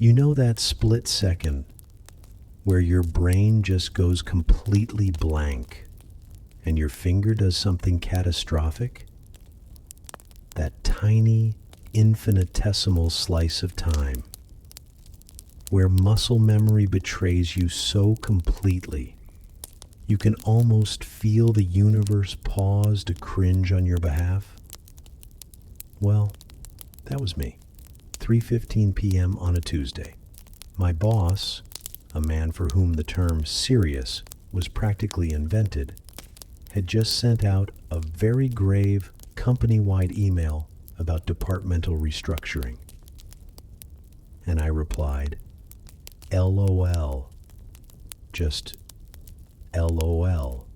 You know that split second where your brain just goes completely blank and your finger does something catastrophic? That tiny, infinitesimal slice of time where muscle memory betrays you so completely you can almost feel the universe pause to cringe on your behalf. Well, that was me. 3:15 p.m. on a Tuesday. My boss, a man for whom the term serious was practically invented, had just sent out a very grave company-wide email about departmental restructuring. And I replied, LOL. Just LOL.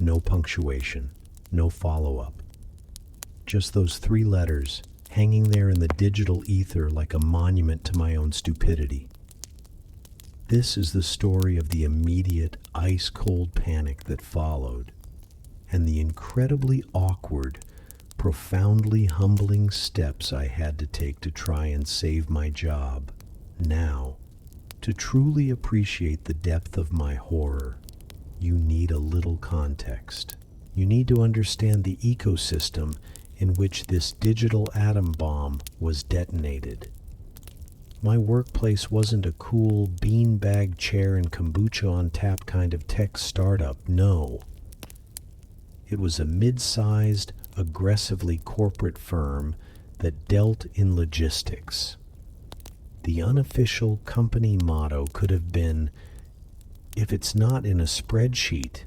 No punctuation, no follow-up. Just those 3 letters hanging there in the digital ether like a monument to my own stupidity. This is the story of the immediate, ice-cold panic that followed, and the incredibly awkward, profoundly humbling steps I had to take to try and save my job. Now, to truly appreciate the depth of my horror, you need a little context. You need to understand the ecosystem in which this digital atom bomb was detonated. My workplace wasn't a cool beanbag chair and kombucha on tap kind of tech startup, no. It was a mid-sized, aggressively corporate firm that dealt in logistics. The unofficial company motto could have been, if it's not in a spreadsheet,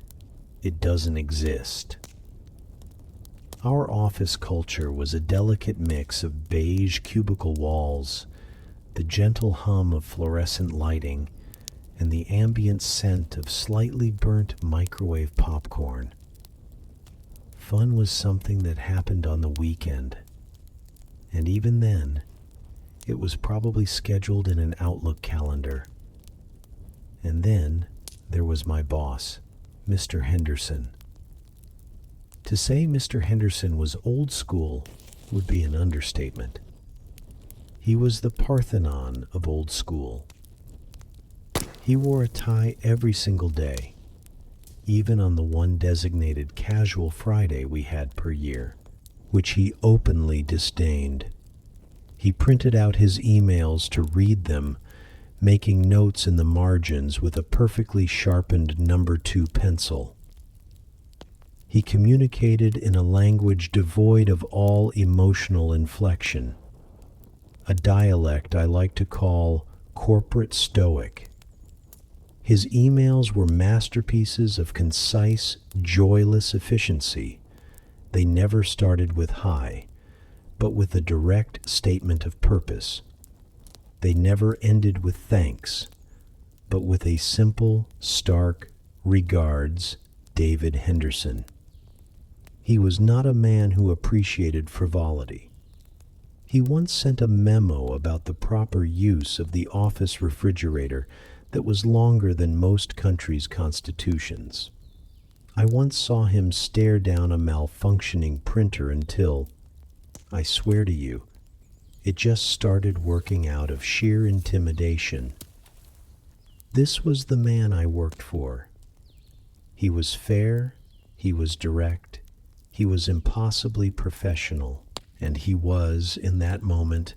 it doesn't exist. Our office culture was a delicate mix of beige cubicle walls, the gentle hum of fluorescent lighting, and the ambient scent of slightly burnt microwave popcorn. Fun was something that happened on the weekend, and even then, it was probably scheduled in an Outlook calendar. And then there was my boss, Mr. Henderson. To say Mr. Henderson was old school would be an understatement. He was the Parthenon of old school. He wore a tie every single day, even on the one designated casual Friday we had per year, which he openly disdained. He printed out his emails to read them, making notes in the margins with a perfectly sharpened number 2 pencil. He communicated in a language devoid of all emotional inflection, a dialect I like to call corporate stoic. His emails were masterpieces of concise, joyless efficiency. They never started with hi, but with a direct statement of purpose. They never ended with thanks, but with a simple, stark, regards, David Henderson. He was not a man who appreciated frivolity. He once sent a memo about the proper use of the office refrigerator that was longer than most countries' constitutions. I once saw him stare down a malfunctioning printer until, I swear to you, it just started working out of sheer intimidation. This was the man I worked for. He was fair, he was direct, he was impossibly professional, and he was, in that moment,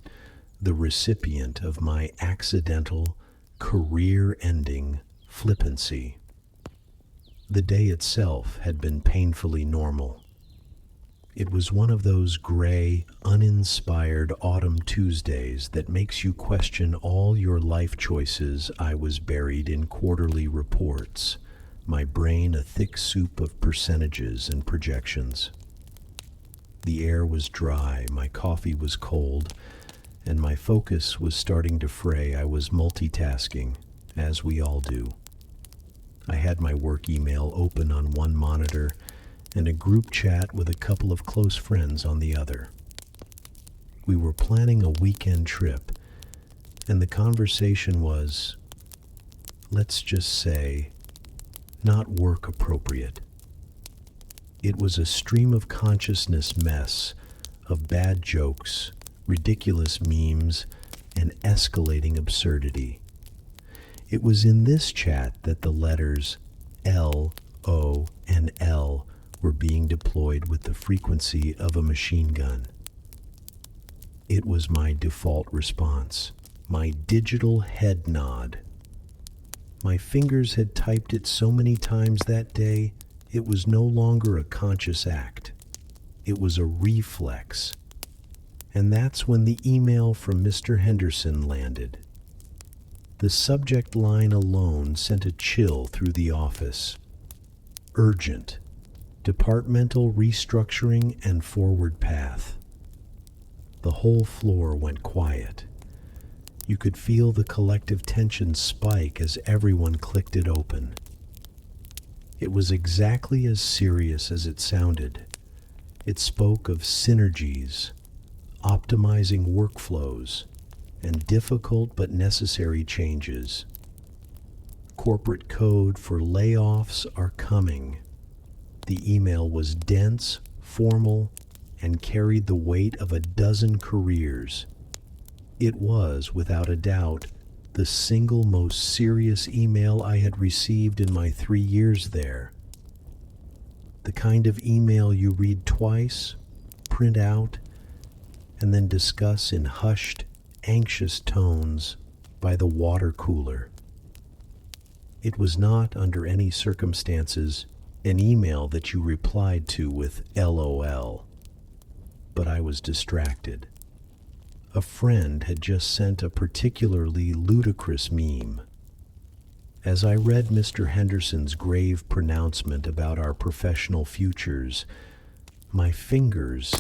the recipient of my accidental, career-ending flippancy. The day itself had been painfully normal. It was one of those gray, uninspired autumn Tuesdays that makes you question all your life choices. I was buried in quarterly reports, my brain a thick soup of percentages and projections. The air was dry, my coffee was cold, and my focus was starting to fray. I was multitasking, as we all do. I had my work email open on one monitor and a group chat with a couple of close friends on the other. We were planning a weekend trip, and the conversation was, let's just say, not work appropriate. It was a stream of consciousness mess of bad jokes, ridiculous memes, and escalating absurdity. It was in this chat that the letters L, O, and L were being deployed with the frequency of a machine gun. It was my default response, my digital head nod. My fingers had typed it so many times that day, it was no longer a conscious act. It was a reflex. And that's when the email from Mr. Henderson landed. The subject line alone sent a chill through the office. Urgent. Departmental restructuring and forward path. The whole floor went quiet. You could feel the collective tension spike as everyone clicked it open. It was exactly as serious as it sounded. It spoke of synergies, optimizing workflows, and difficult but necessary changes. Corporate code for layoffs are coming. The email was dense, formal, and carried the weight of a dozen careers. It was, without a doubt, the single most serious email I had received in my 3 years there. The kind of email you read twice, print out, and then discuss in hushed, anxious tones by the water cooler. It was not, under any circumstances, an email that you replied to with LOL. But I was distracted. A friend had just sent a particularly ludicrous meme. As I read Mr. Henderson's grave pronouncement about our professional futures, my fingers,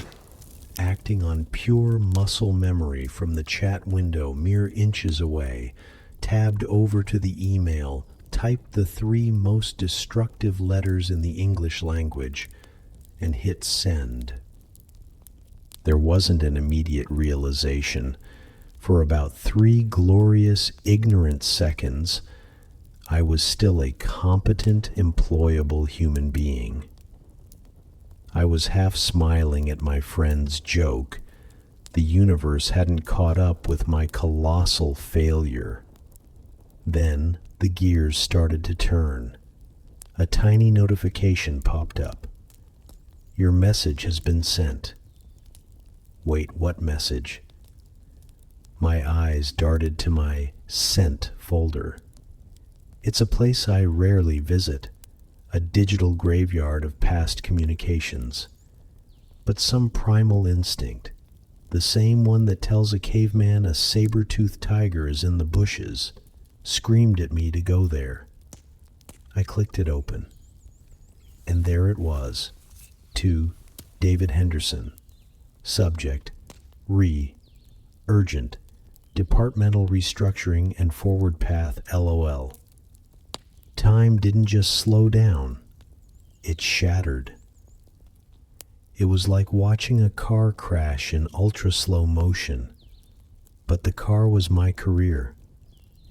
acting on pure muscle memory from the chat window mere inches away, tabbed over to the email, typed the 3 most destructive letters in the English language, and hit send. There wasn't an immediate realization. For about 3 glorious, ignorant seconds, I was still a competent, employable human being. I was half smiling at my friend's joke. The universe hadn't caught up with my colossal failure. Then the gears started to turn. A tiny notification popped up. Your message has been sent. Wait, what message? My eyes darted to my sent folder. It's a place I rarely visit, a digital graveyard of past communications. But some primal instinct, the same one that tells a caveman a saber-toothed tiger is in the bushes, screamed at me to go there. I clicked it open. And there it was, to David Henderson. Subject, urgent, departmental restructuring and forward path, LOL. Time didn't just slow down, it shattered. It was like watching a car crash in ultra-slow motion. But the car was my career,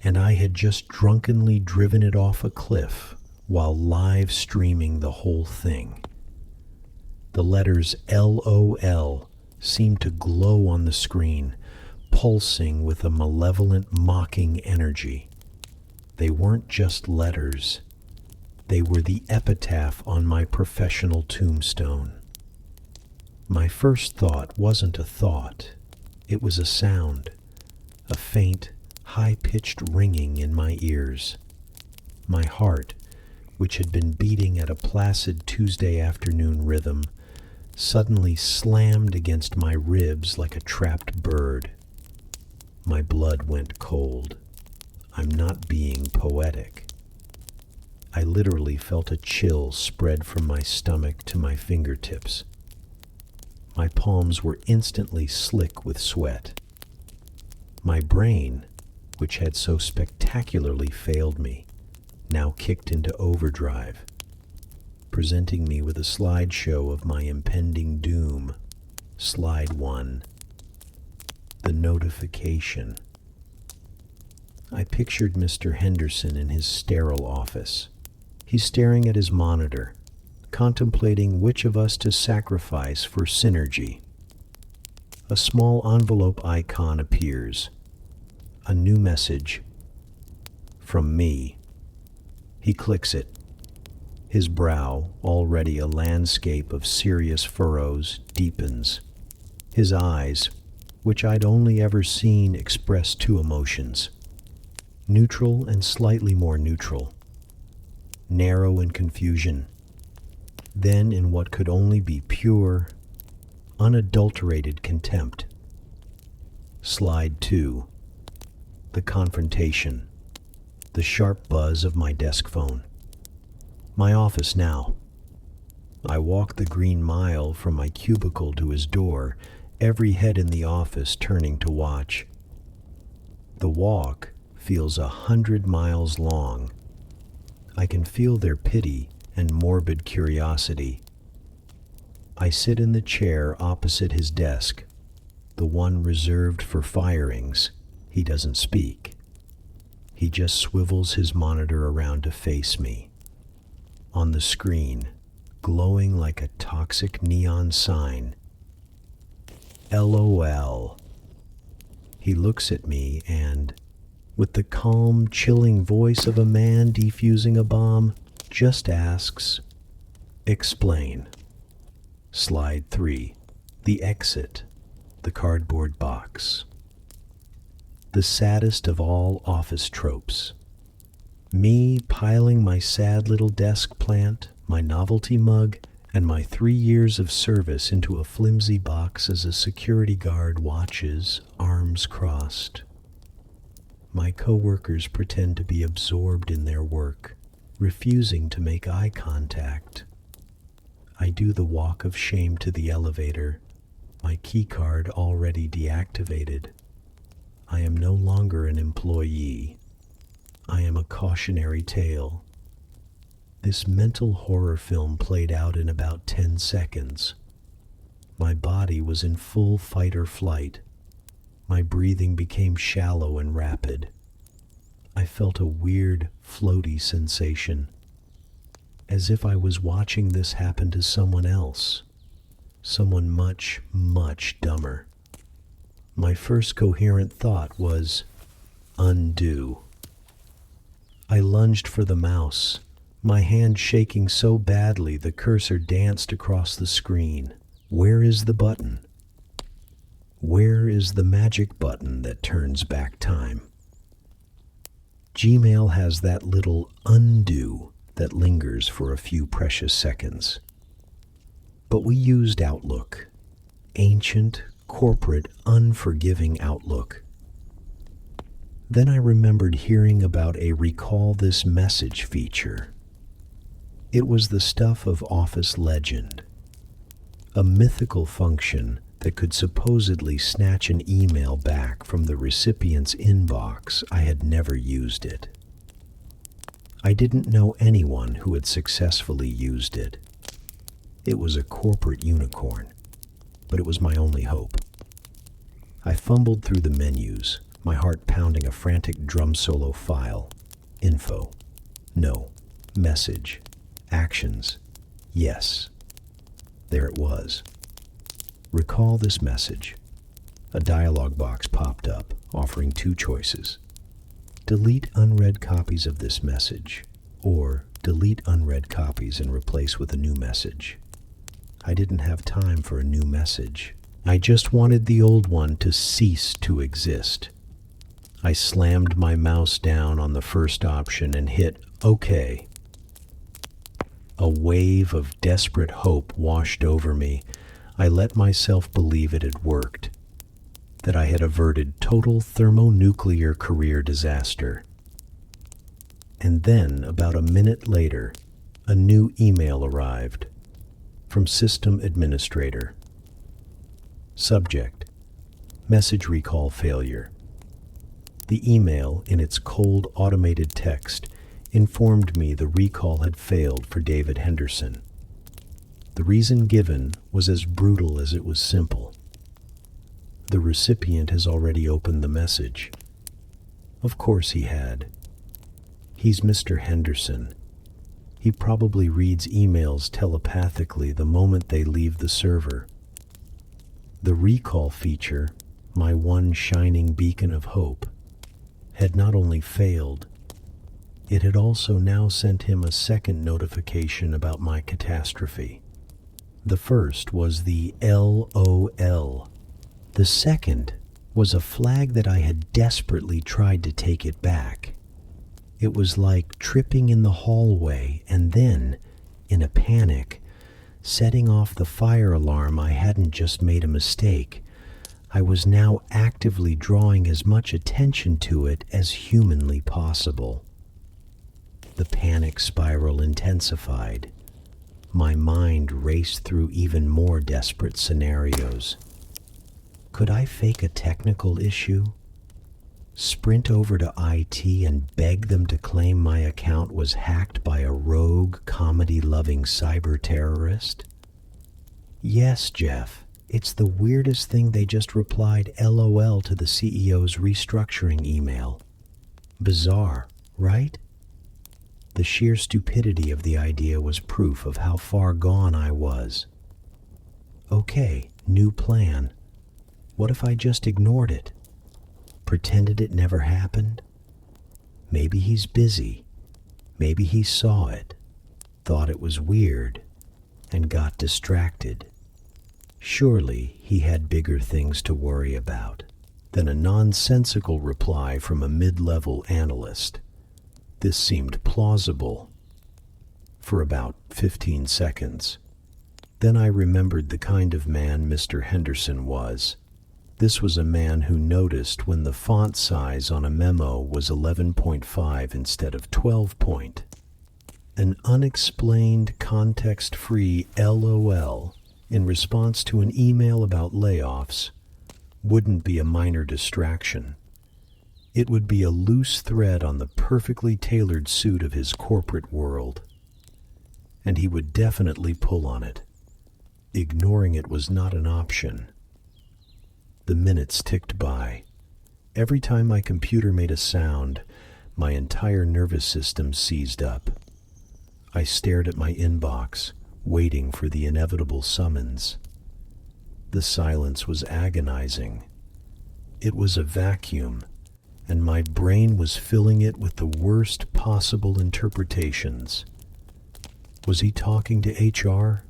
and I had just drunkenly driven it off a cliff while live streaming the whole thing. The letters LOL seemed to glow on the screen, pulsing with a malevolent, mocking energy. They weren't just letters. They were the epitaph on my professional tombstone. My first thought wasn't a thought. It was a sound, a faint, high-pitched ringing in my ears. My heart, which had been beating at a placid Tuesday afternoon rhythm, suddenly slammed against my ribs like a trapped bird. My blood went cold. I'm not being poetic. I literally felt a chill spread from my stomach to my fingertips. My palms were instantly slick with sweat. My brain, which had so spectacularly failed me, now kicked into overdrive, presenting me with a slideshow of my impending doom. Slide 1. The notification. I pictured Mr. Henderson in his sterile office. He's staring at his monitor, contemplating which of us to sacrifice for synergy. A small envelope icon appears. A new message. From me. He clicks it. His brow, already a landscape of serious furrows, deepens. His eyes, which I'd only ever seen express two emotions, neutral and slightly more neutral, narrow in confusion, then in what could only be pure, unadulterated contempt. Slide 2. The confrontation. The sharp buzz of my desk phone. My office now. I walk the green mile from my cubicle to his door, every head in the office turning to watch. The walk feels 100 miles long. I can feel their pity and morbid curiosity. I sit in the chair opposite his desk, the one reserved for firings. He doesn't speak. He just swivels his monitor around to face me. On the screen, glowing like a toxic neon sign, LOL. He looks at me and, with the calm, chilling voice of a man defusing a bomb, just asks, "Explain." Slide 3. The exit. The cardboard box. The saddest of all office tropes. Me piling my sad little desk plant, my novelty mug, and my 3 years of service into a flimsy box as a security guard watches, arms crossed. My coworkers pretend to be absorbed in their work, refusing to make eye contact. I do the walk of shame to the elevator, my keycard already deactivated. I am no longer an employee. I am a cautionary tale. This mental horror film played out in about 10 seconds. My body was in full fight or flight. My breathing became shallow and rapid. I felt a weird, floaty sensation, as if I was watching this happen to someone else, someone much, much dumber. My first coherent thought was, undo. I lunged for the mouse, my hand shaking so badly the cursor danced across the screen. Where is the button? Where is the magic button that turns back time? Gmail has that little undo that lingers for a few precious seconds. But we used Outlook, ancient, corporate, unforgiving Outlook. Then I remembered hearing about a recall this message feature. It was the stuff of office legend, a mythical function that could supposedly snatch an email back from the recipient's inbox. I had never used it. I didn't know anyone who had successfully used it. It was a corporate unicorn, but it was my only hope. I fumbled through the menus, my heart pounding a frantic drum solo file. Info. No. Message. Actions. Yes. There it was. Recall this message. A dialog box popped up, offering 2 choices. Delete unread copies of this message, or delete unread copies and replace with a new message. I didn't have time for a new message. I just wanted the old one to cease to exist. I slammed my mouse down on the first option and hit OK. A wave of desperate hope washed over me. I let myself believe it had worked, that I had averted total thermonuclear career disaster. And then, about a minute later, a new email arrived from System Administrator. Subject: Message recall failure. The email, in its cold automated text, informed me the recall had failed for David Henderson. The reason given was as brutal as it was simple. The recipient has already opened the message. Of course he had. He's Mr. Henderson. He probably reads emails telepathically the moment they leave the server. The recall feature, my one shining beacon of hope, had not only failed, it had also now sent him a second notification about my catastrophe. The first was the LOL. The second was a flag that I had desperately tried to take it back. It was like tripping in the hallway and then, in a panic, setting off the fire alarm. I hadn't just made a mistake. I was now actively drawing as much attention to it as humanly possible. The panic spiral intensified. My mind raced through even more desperate scenarios. Could I fake a technical issue? Sprint over to IT and beg them to claim my account was hacked by a rogue, comedy-loving cyber terrorist? Yes, Jeff, it's the weirdest thing. They just replied LOL to the CEO's restructuring email. Bizarre, right? The sheer stupidity of the idea was proof of how far gone I was. Okay, new plan. What if I just ignored it? Pretended it never happened? Maybe he's busy. Maybe he saw it, thought it was weird, and got distracted. Surely he had bigger things to worry about than a nonsensical reply from a mid-level analyst. This seemed plausible for about 15 seconds. Then I remembered the kind of man Mr. Henderson was. This was a man who noticed when the font size on a memo was 11.5 instead of 12 point. An unexplained, context-free LOL in response to an email about layoffs wouldn't be a minor distraction. It would be a loose thread on the perfectly tailored suit of his corporate world. And he would definitely pull on it. Ignoring it was not an option. The minutes ticked by. Every time my computer made a sound, my entire nervous system seized up. I stared at my inbox, waiting for the inevitable summons. The silence was agonizing. It was a vacuum, and my brain was filling it with the worst possible interpretations. Was he talking to HR?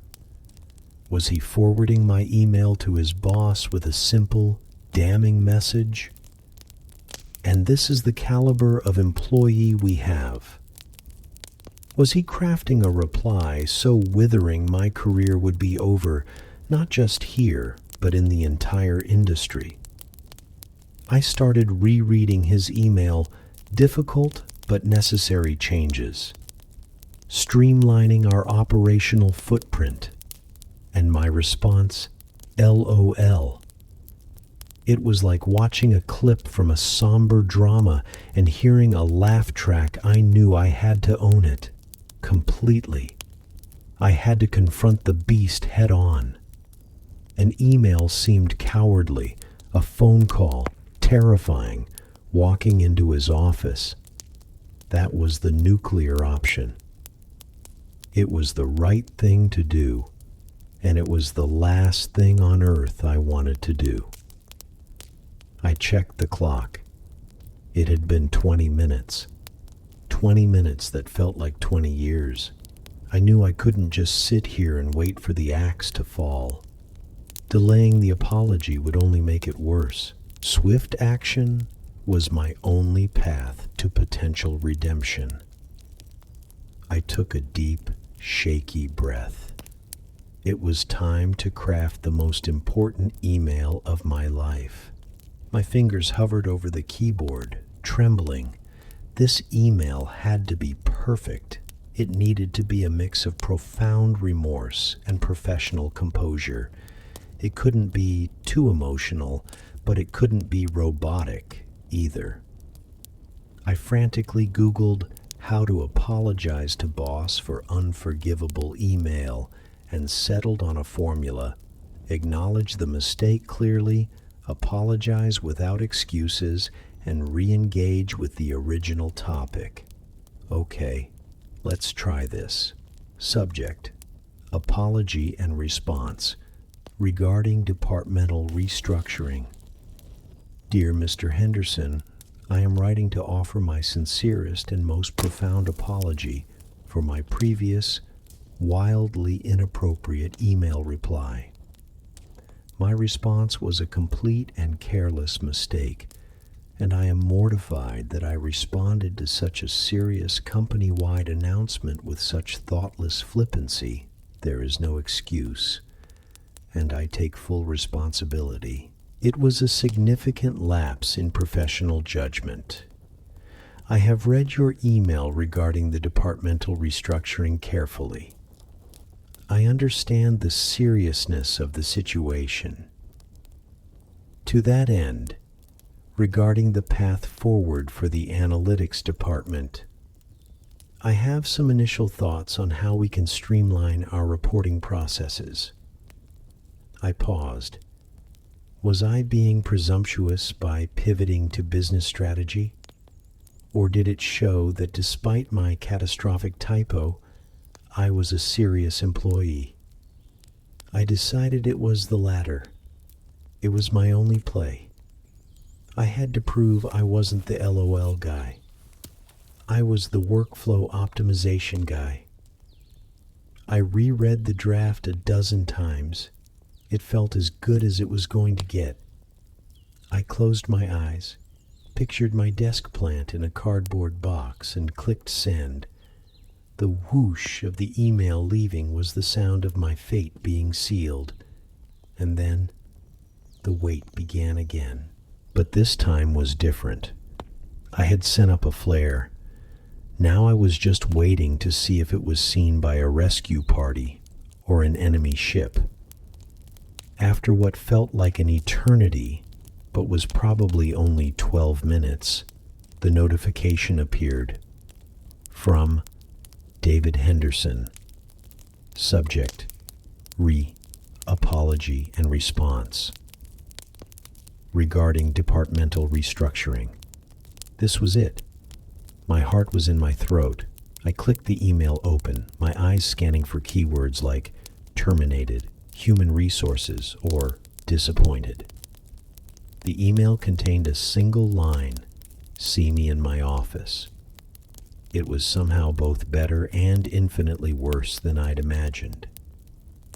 Was he forwarding my email to his boss with a simple, damning message? And this is the caliber of employee we have. Was he crafting a reply so withering my career would be over, not just here, but in the entire industry? I started rereading his email, difficult but necessary changes, streamlining our operational footprint, and my response, LOL. It was like watching a clip from a somber drama and hearing a laugh track. I knew I had to own it, completely. I had to confront the beast head on. An email seemed cowardly, a phone call, terrifying, walking into his office. That was the nuclear option. It was the right thing to do. And it was the last thing on earth I wanted to do. I checked the clock. It had been 20 minutes. 20 minutes that felt like 20 years. I knew I couldn't just sit here and wait for the axe to fall. Delaying the apology would only make it worse. Swift action was my only path to potential redemption. I took a deep, shaky breath. It was time to craft the most important email of my life. My fingers hovered over the keyboard, trembling. This email had to be perfect. It needed to be a mix of profound remorse and professional composure. It couldn't be too emotional, but it couldn't be robotic either. I frantically Googled how to apologize to boss for unforgivable email and settled on a formula. Acknowledge the mistake clearly, apologize without excuses, and re-engage with the original topic. Okay, let's try this. Subject: apology and response regarding departmental restructuring. Dear Mr. Henderson, I am writing to offer my sincerest and most profound apology for my previous, wildly inappropriate email reply. My response was a complete and careless mistake, and I am mortified that I responded to such a serious company-wide announcement with such thoughtless flippancy. There is no excuse, and I take full responsibility. It was a significant lapse in professional judgment. I have read your email regarding the departmental restructuring carefully. I understand the seriousness of the situation. To that end, regarding the path forward for the analytics department, I have some initial thoughts on how we can streamline our reporting processes. I paused. Was I being presumptuous by pivoting to business strategy? Or did it show that despite my catastrophic typo, I was a serious employee? I decided it was the latter. It was my only play. I had to prove I wasn't the LOL guy. I was the workflow optimization guy. I reread the draft a dozen times. It felt as good as it was going to get. I closed my eyes, pictured my desk plant in a cardboard box, and clicked send. The whoosh of the email leaving was the sound of my fate being sealed. And then the wait began again. But this time was different. I had sent up a flare. Now I was just waiting to see if it was seen by a rescue party or an enemy ship. After what felt like an eternity, but was probably only 12 minutes, the notification appeared. From David Henderson. Subject: apology and response. Regarding departmental restructuring. This was it. My heart was in my throat. I clicked the email open, my eyes scanning for keywords like terminated, human resources, or disappointed. The email contained a single line, "See me in my office." It was somehow both better and infinitely worse than I'd imagined.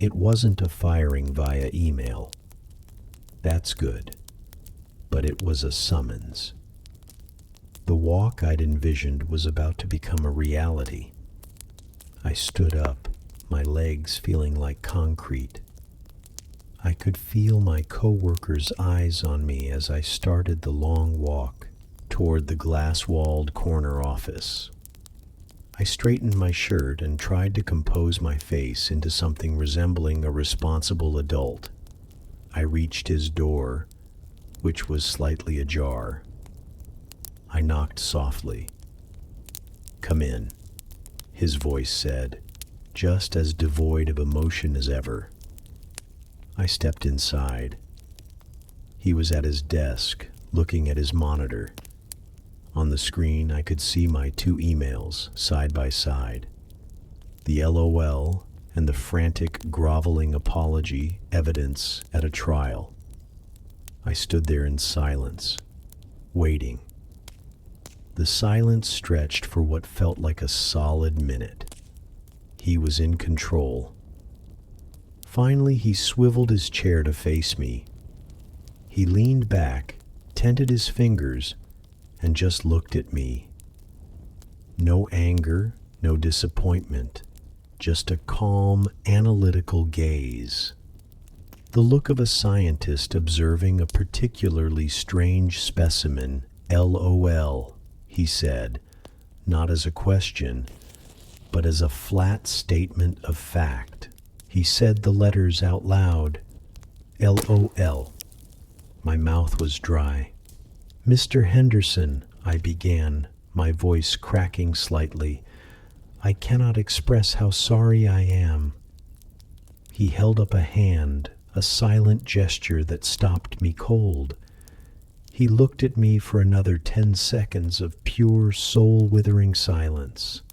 It wasn't a firing via email. That's good. But it was a summons. The walk I'd envisioned was about to become a reality. I stood up, my legs feeling like concrete. I could feel my coworkers' eyes on me as I started the long walk toward the glass-walled corner office. I straightened my shirt and tried to compose my face into something resembling a responsible adult. I reached his door, which was slightly ajar. I knocked softly. "Come in," his voice said, just as devoid of emotion as ever. I stepped inside. He was at his desk, looking at his monitor. On the screen, I could see my two emails side by side. The LOL and the frantic, groveling apology evidence at a trial. I stood there in silence, waiting. The silence stretched for what felt like a solid minute. He was in control. Finally, he swiveled his chair to face me. He leaned back, tented his fingers, and just looked at me. No anger, no disappointment, just a calm, analytical gaze. The look of a scientist observing a particularly strange specimen. LOL, he said, not as a question, but as a flat statement of fact. He said the letters out loud. LOL. My mouth was dry. "Mr. Henderson," I began, my voice cracking slightly, "I cannot express how sorry I am." He held up a hand, a silent gesture that stopped me cold. He looked at me for another 10 seconds of pure, soul-withering silence.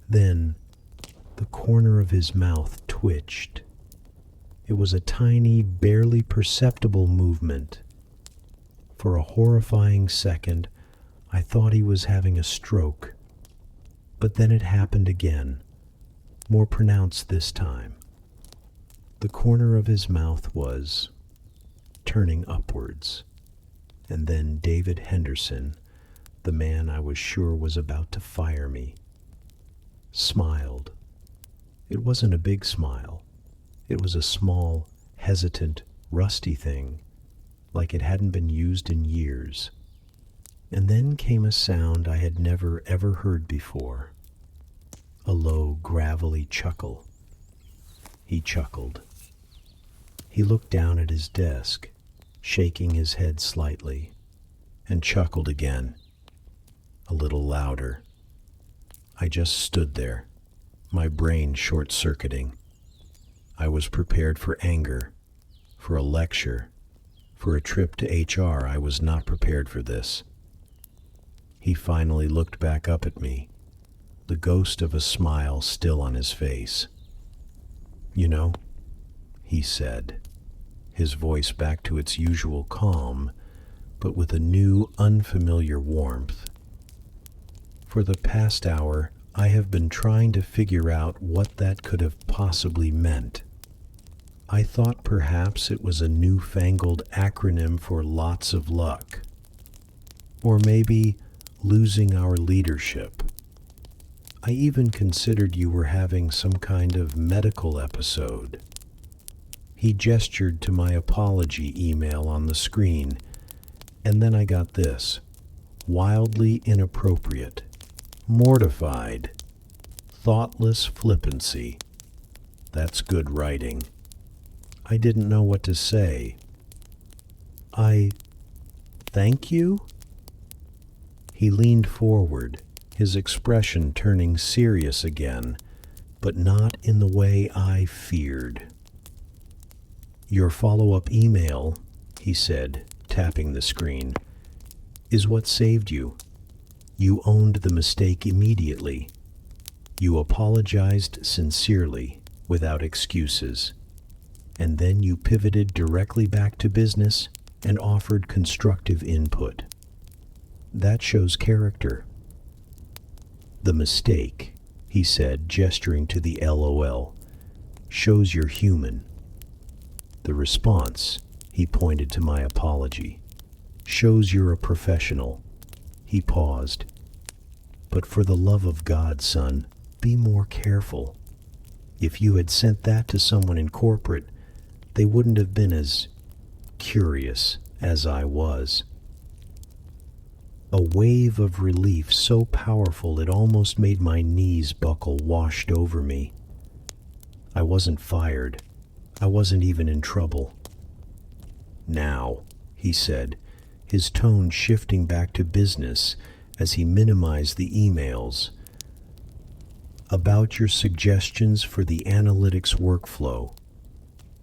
Then, the corner of his mouth twitched. It was a tiny, barely perceptible movement. For a horrifying second, I thought he was having a stroke, but then it happened again, more pronounced this time. The corner of his mouth was turning upwards, and then David Henderson, the man I was sure was about to fire me, smiled. It wasn't a big smile. It was a small, hesitant, rusty thing, like it hadn't been used in years. And then came a sound I had never ever heard before. A low, gravelly chuckle. He chuckled. He looked down at his desk, shaking his head slightly, and chuckled again, a little louder. I just stood there, my brain short-circuiting. I was prepared for anger, for a lecture, for a trip to HR. I was not prepared for this. He finally looked back up at me, the ghost of a smile still on his face. "You know," he said, his voice back to its usual calm, but with a new, unfamiliar warmth. "For the past hour, I have been trying to figure out what that could have possibly meant. I thought perhaps it was a newfangled acronym for lots of luck. Or maybe losing our leadership. I even considered you were having some kind of medical episode." He gestured to my apology email on the screen, and then I got this: wildly inappropriate, mortified, thoughtless flippancy. That's good writing. I didn't know what to say. Thank you? He leaned forward, his expression turning serious again, but not in the way I feared. "Your follow-up email," he said, tapping the screen, "is what saved you. You owned the mistake immediately. You apologized sincerely, without excuses. And then you pivoted directly back to business and offered constructive input. That shows character." "The mistake," he said, gesturing to the LOL, "shows you're human. The response," he pointed to my apology, "shows you're a professional." He paused. "But for the love of God, son, be more careful. If you had sent that to someone in corporate, they wouldn't have been as curious as I was." A wave of relief so powerful it almost made my knees buckle washed over me. I wasn't fired. I wasn't even in trouble. "Now," he said, his tone shifting back to business as he minimized the emails, "about your suggestions for the analytics workflow.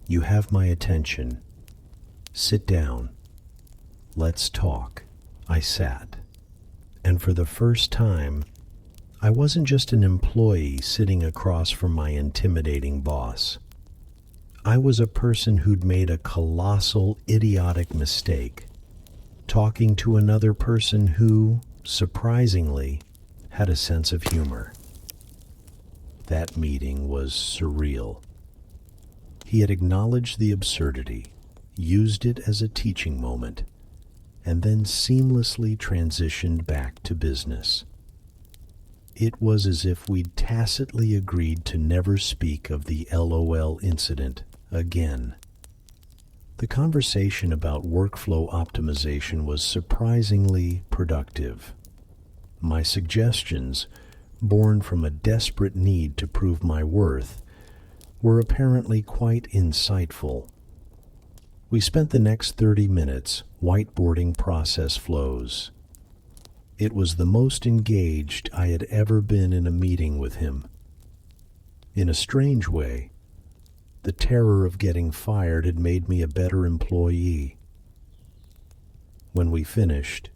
You have my attention. Sit down. Let's talk." I sat, and for the first time, I wasn't just an employee sitting across from my intimidating boss. I was a person who'd made a colossal, idiotic mistake, talking to another person who, surprisingly, had a sense of humor. That meeting was surreal. He had acknowledged the absurdity, used it as a teaching moment, and then seamlessly transitioned back to business. It was as if we'd tacitly agreed to never speak of the LOL incident again. The conversation about workflow optimization was surprisingly productive. My suggestions, born from a desperate need to prove my worth, were apparently quite insightful. We spent the next 30 minutes whiteboarding process flows. It was the most engaged I had ever been in a meeting with him. In a strange way, the terror of getting fired had made me a better employee. When we finished,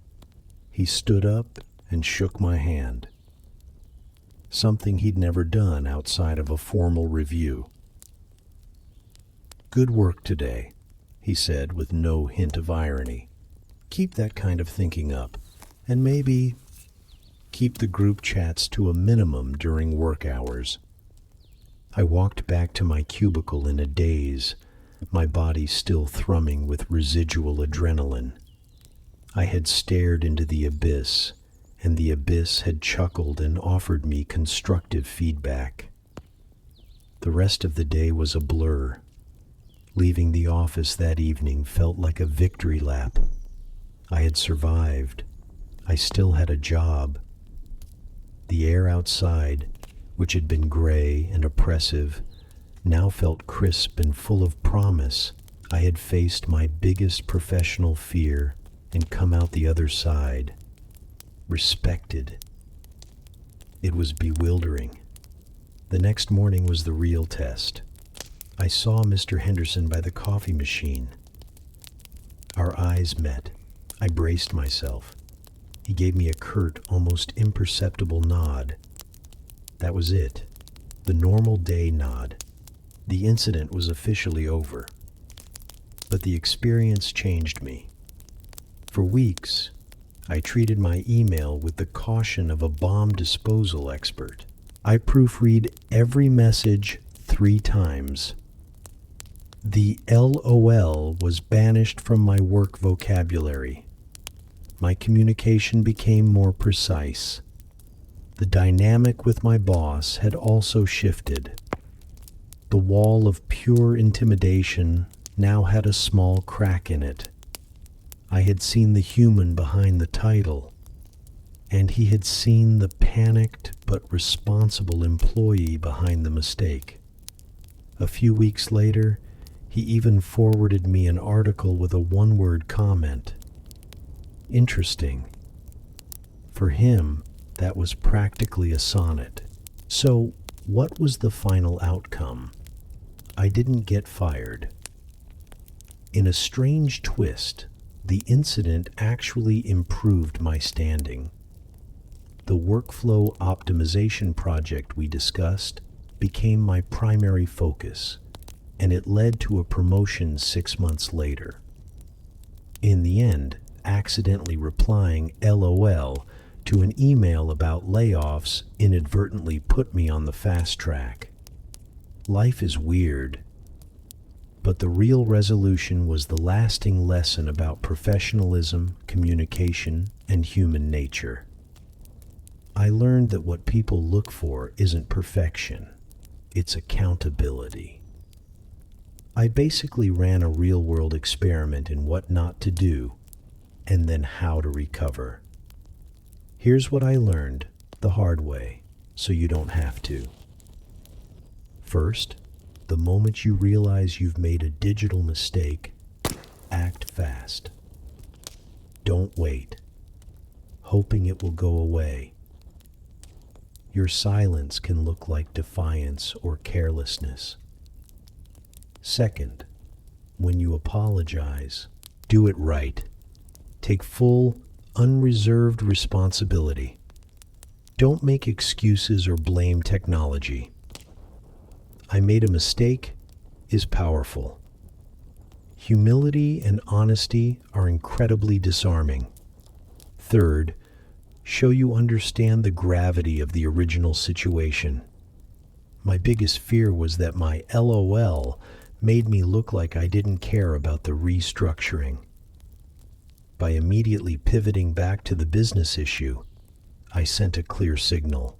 he stood up and shook my hand, something he'd never done outside of a formal review. "Good work today," he said with no hint of irony. "Keep that kind of thinking up. and maybe keep the group chats to a minimum during work hours. I walked back to my cubicle in a daze, my body still thrumming with residual adrenaline. I had stared into the abyss, and the abyss had chuckled and offered me constructive feedback. The rest of the day was a blur. Leaving the office that evening felt like a victory lap. I had survived. I still had a job. The air outside, which had been gray and oppressive, now felt crisp and full of promise. I had faced my biggest professional fear and come out the other side, respected. It was bewildering. The next morning was the real test. I saw Mr. Henderson by the coffee machine. Our eyes met. I braced myself. He gave me a curt, almost imperceptible nod. That was it. The normal day nod. The incident was officially over. But the experience changed me. For weeks, I treated my email with the caution of a bomb disposal expert. I proofread every message 3 times. The LOL was banished from my work vocabulary. My communication became more precise. The dynamic with my boss had also shifted. The wall of pure intimidation now had a small crack in it. I had seen the human behind the title, and he had seen the panicked but responsible employee behind the mistake. A few weeks later, he even forwarded me an article with a one-word comment. Interesting. For him, that was practically a sonnet. So, what was the final outcome? I didn't get fired. In a strange twist, the incident actually improved my standing. The workflow optimization project we discussed became my primary focus, and it led to a promotion 6 months later. In the end, accidentally replying LOL to an email about layoffs inadvertently put me on the fast track. Life is weird, but the real resolution was the lasting lesson about professionalism, communication, and human nature. I learned that what people look for isn't perfection, it's accountability. I basically ran a real-world experiment in what not to do, and then how to recover. Here's what I learned the hard way, so you don't have to. First, the moment you realize you've made a digital mistake, act fast. Don't wait, hoping it will go away. Your silence can look like defiance or carelessness. Second, when you apologize, do it right. Take full, unreserved responsibility. Don't make excuses or blame technology. I made a mistake is powerful. Humility and honesty are incredibly disarming. Third, show you understand the gravity of the original situation. My biggest fear was that my LOL made me look like I didn't care about the restructuring. By immediately pivoting back to the business issue, I sent a clear signal.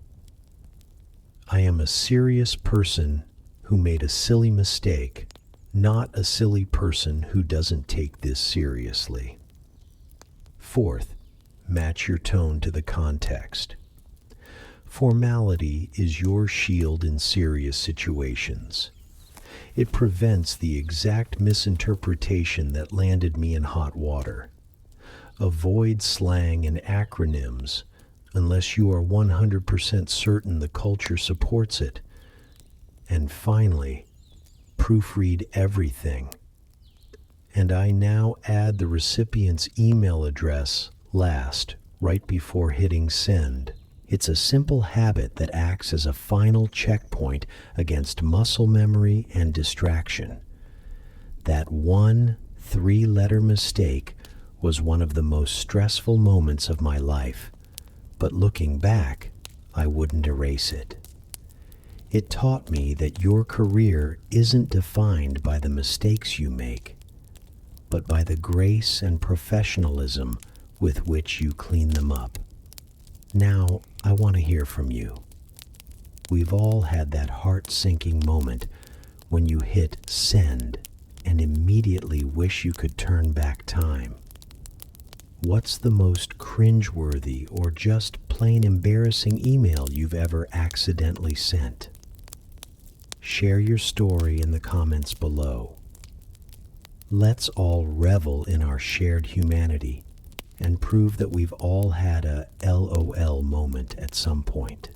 I am a serious person who made a silly mistake, not a silly person who doesn't take this seriously. Fourth, match your tone to the context. Formality is your shield in serious situations. It prevents the exact misinterpretation that landed me in hot water. Avoid slang and acronyms unless you are 100% certain the culture supports it. And finally, proofread everything. And I now add the recipient's email address last, right before hitting send. It's a simple habit that acts as a final checkpoint against muscle memory and distraction. That one 3-letter mistake was one of the most stressful moments of my life, but looking back, I wouldn't erase it. It taught me that your career isn't defined by the mistakes you make, but by the grace and professionalism with which you clean them up. Now, I want to hear from you. We've all had that heart-sinking moment when you hit send and immediately wish you could turn back time. What's the most cringeworthy or just plain embarrassing email you've ever accidentally sent? Share your story in the comments below. Let's all revel in our shared humanity and prove that we've all had a LOL moment at some point.